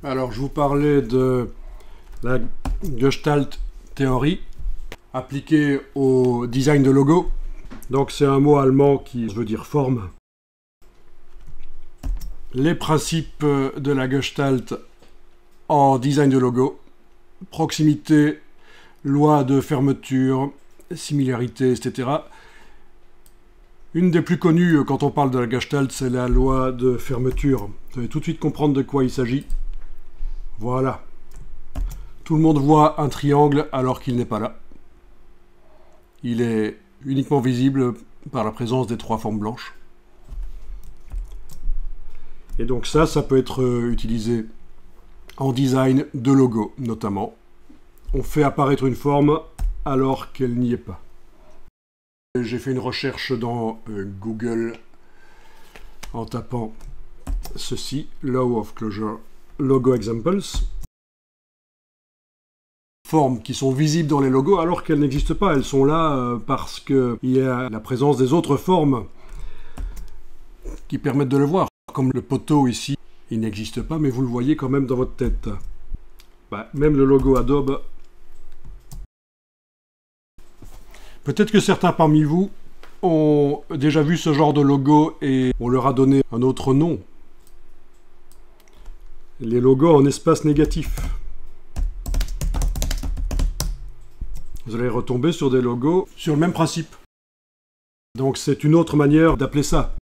Alors, je vous parlais de la Gestalt théorie appliquée au design de logo. Donc, c'est un mot allemand qui veut dire forme. Les principes de la Gestalt en design de logo. Proximité, loi de fermeture, similarité, etc. Une des plus connues quand on parle de la Gestalt, c'est la loi de fermeture. Vous allez tout de suite comprendre de quoi il s'agit. Voilà. Tout le monde voit un triangle alors qu'il n'est pas là. Il est uniquement visible par la présence des trois formes blanches. Et donc ça peut être utilisé en design de logo, notamment. On fait apparaître une forme alors qu'elle n'y est pas. J'ai fait une recherche dans Google en tapant ceci, Law of Closure Logo Examples. Formes qui sont visibles dans les logos alors qu'elles n'existent pas. Elles sont là parce qu'il y a la présence des autres formes qui permettent de le voir. Comme le poteau ici, il n'existe pas, mais vous le voyez quand même dans votre tête. Même le logo Adobe. Peut-être que certains parmi vous ont déjà vu ce genre de logo et on leur a donné un autre nom. Les logos en espace négatif. Vous allez retomber sur des logos sur le même principe. Donc c'est une autre manière d'appeler ça.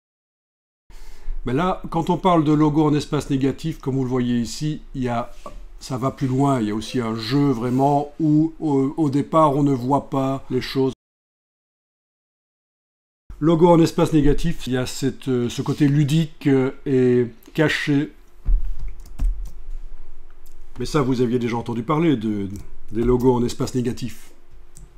Mais là, quand on parle de logo en espace négatif, comme vous le voyez ici, ça va plus loin. Il y a aussi un jeu vraiment où au départ on ne voit pas les choses. Logo en espace négatif, il y a ce côté ludique et caché. Mais ça, vous aviez déjà entendu parler des logos en espace négatif.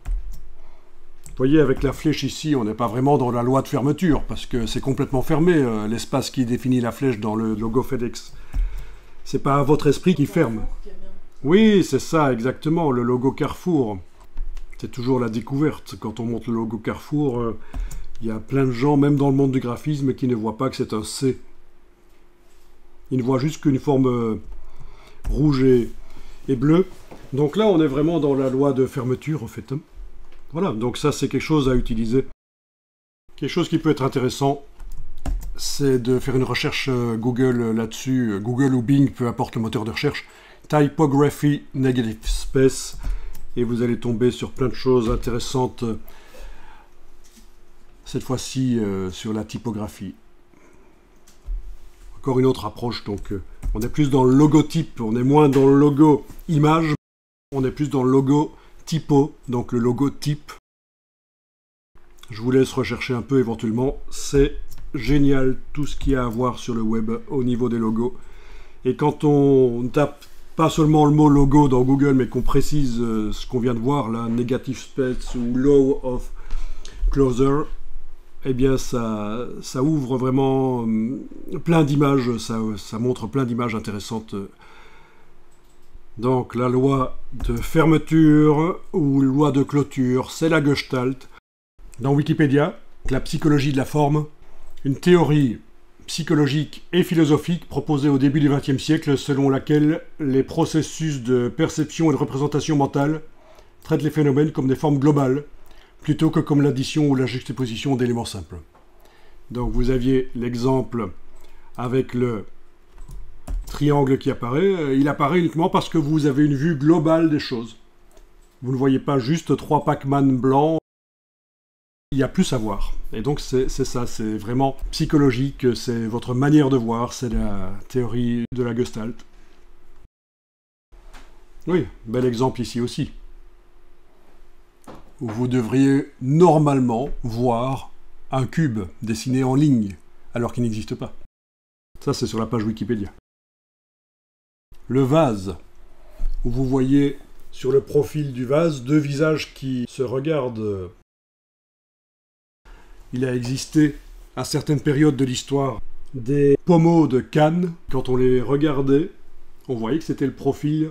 Vous voyez, avec la flèche ici, on n'est pas vraiment dans la loi de fermeture, parce que c'est complètement fermé, l'espace qui définit la flèche dans le logo FedEx. C'est pas votre esprit qui ferme. Oui, c'est ça, exactement, le logo Carrefour. C'est toujours la découverte. Quand on monte le logo Carrefour, il y a plein de gens, même dans le monde du graphisme, qui ne voient pas que c'est un C. Ils ne voient juste qu'une forme rouge et bleue. Donc là, on est vraiment dans la loi de fermeture, en fait. Voilà, donc ça, c'est quelque chose à utiliser. Quelque chose qui peut être intéressant, c'est de faire une recherche Google là-dessus. Google ou Bing, peu importe le moteur de recherche. Typography Negative Space. Et vous allez tomber sur plein de choses intéressantes. Cette fois-ci, sur la typographie. Encore une autre approche, donc on est plus dans le logotype, on est moins dans le logo image, on est plus dans le logo typo, donc le logo type. Je vous laisse rechercher un peu éventuellement, c'est génial tout ce qu'il y a à voir sur le web au niveau des logos. Et quand on tape pas seulement le mot logo dans Google, mais qu'on précise ce qu'on vient de voir là, negative space ou law of closure, eh bien ça ouvre vraiment plein d'images, ça montre plein d'images intéressantes. Donc la loi de fermeture ou loi de clôture, c'est la Gestalt. Dans Wikipédia, la psychologie de la forme, une théorie psychologique et philosophique proposée au début du XXe siècle selon laquelle les processus de perception et de représentation mentale traitent les phénomènes comme des formes globales, plutôt que comme l'addition ou la juxtaposition d'éléments simples. Donc vous aviez l'exemple avec le triangle qui apparaît. Il apparaît uniquement parce que vous avez une vue globale des choses. Vous ne voyez pas juste trois Pac-Man blancs. Il y a plus à voir. Et donc c'est ça, c'est vraiment psychologique, c'est votre manière de voir, c'est la théorie de la Gestalt. Oui, bel exemple ici aussi. Où vous devriez normalement voir un cube dessiné en ligne, alors qu'il n'existe pas. Ça, c'est sur la page Wikipédia. Le vase, où vous voyez sur le profil du vase deux visages qui se regardent. Il a existé, à certaines périodes de l'histoire, des pommeaux de Cannes. Quand on les regardait, on voyait que c'était le profil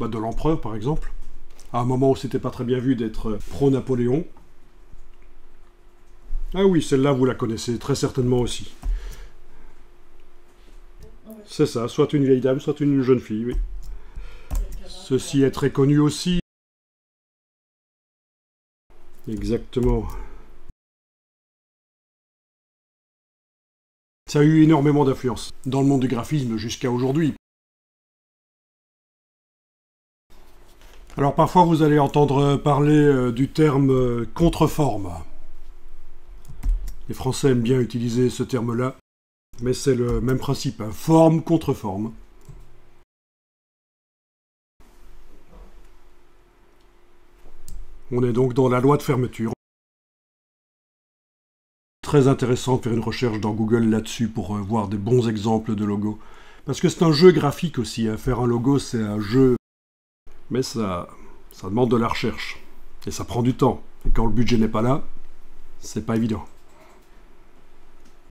de l'empereur, par exemple. À un moment où c'était pas très bien vu d'être pro-Napoléon. Ah oui, celle-là, vous la connaissez très certainement aussi. C'est ça, soit une vieille dame, soit une jeune fille, oui. Ceci est très connu aussi. Exactement. Ça a eu énormément d'influence dans le monde du graphisme jusqu'à aujourd'hui. Alors parfois vous allez entendre parler du terme contreforme. Les Français aiment bien utiliser ce terme-là, mais c'est le même principe, hein, forme contre forme. On est donc dans la loi de fermeture. Très intéressant de faire une recherche dans Google là-dessus pour voir des bons exemples de logos. Parce que c'est un jeu graphique aussi, hein. Faire un logo c'est un jeu, mais ça demande de la recherche. Et ça prend du temps. Et quand le budget n'est pas là, c'est pas évident.